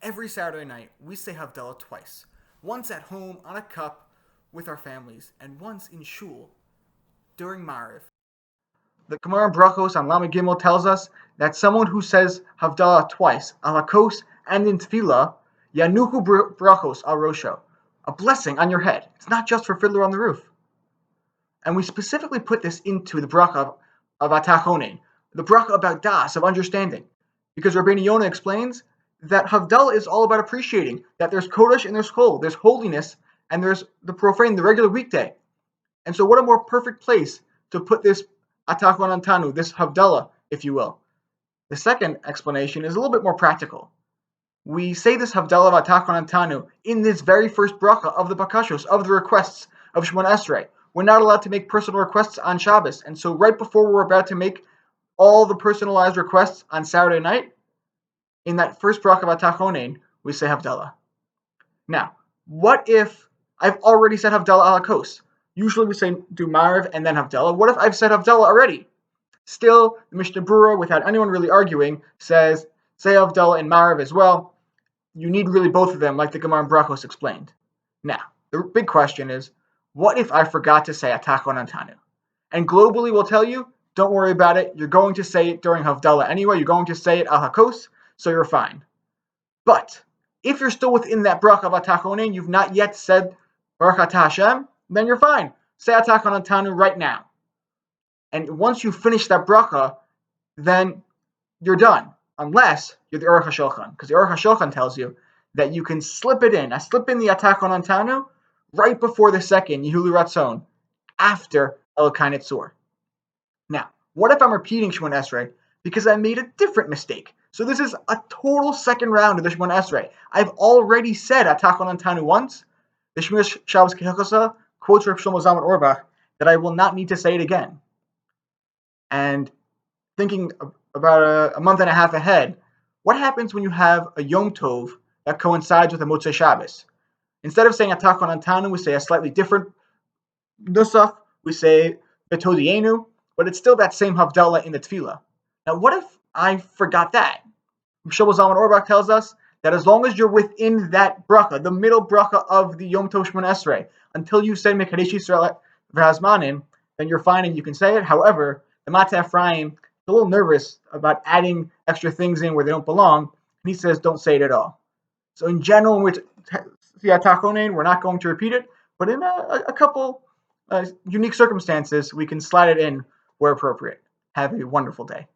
Every Saturday night, we say Havdalah twice. Once at home on a cup with our families, and once in shul during Mariv. The Gemara in Brachos on Lamed Gimel tells us that someone who says Havdalah twice, alakos and in Tefillah, yanuchu brachos al rosho, a blessing on your head. It's not just for Fiddler on the Roof. And we specifically put this into the bracha of Atta, the bracha about das, of understanding. Because Rabbeinu Yonah explains that Havdalah is all about appreciating that there's Kodesh and there's Chol, there's holiness, and there's the profane, the regular weekday. And so what a more perfect place to put this Atta Chonantanu, this Havdalah, if you will. The second explanation is a little bit more practical. We say this Havdalah of Atta Chonantanu in this very first bracha of the Bakashos, of the requests of Shemona Esrei. We're not allowed to make personal requests on Shabbos, and so right before we're about to make all the personalized requests on Saturday night, in that first bracha of Atta Chonen, we say Havdalah. Now, what if I've already said Havdalah alakos? Usually we say do Mariv and then Havdalah. What if I've said Havdalah already? Still, the Mishnah Berurah, without anyone really arguing, says say Havdalah and Mariv as well. You need really both of them, like the Gemara in Brachos explained. Now, the big question is, what if I forgot to say Atta Chonantanu? And globally we'll tell you, don't worry about it. You're going to say it during Havdalah anyway. You're going to say it al hakos, so you're fine. But if you're still within that bracha of Atta Chonen, you've not yet said Baruch Atah Hashem, then you're fine. Say Atta Chonantanu right now. And once you finish that bracha, then you're done. Unless you're the Aruch HaShulchan. Because the Aruch HaShulchan tells you that you can slip it in. I slip in the Atta Chonantanu right before the second Yehulu Ratzon, after Elokai Netzor. Now, what if I'm repeating Shemona Esrei because I made a different mistake? So this is a total second round of the Shemona Esrei. I've already said Atta Chonantanu once. The Shmir Shabbos Kehilchasa quotes Reb Shlomo Zalman Auerbach that I will not need to say it again. And thinking about a month and a half ahead, what happens when you have a Yom Tov that coincides with a Motzei Shabbos? Instead of saying Atta Chonantanu, we say a slightly different nusach. We say Betodienu, but it's still that same Havdalah in the Tefillah. Now, what if I forgot that? Shlomo Zalman Auerbach tells us that as long as you're within that bracha, the middle bracha of the Yom Tov Shemona Esrei, until you say Mekadesh Yisrael v'Hazmanim, then you're fine and you can say it. However, the Mateh Ephraim is a little nervous about adding extra things in where they don't belong, and he says don't say it at all. So in general, when we see Atta Chonen, we're not going to repeat it, but in a couple unique circumstances, we can slide it in where appropriate. Have a wonderful day.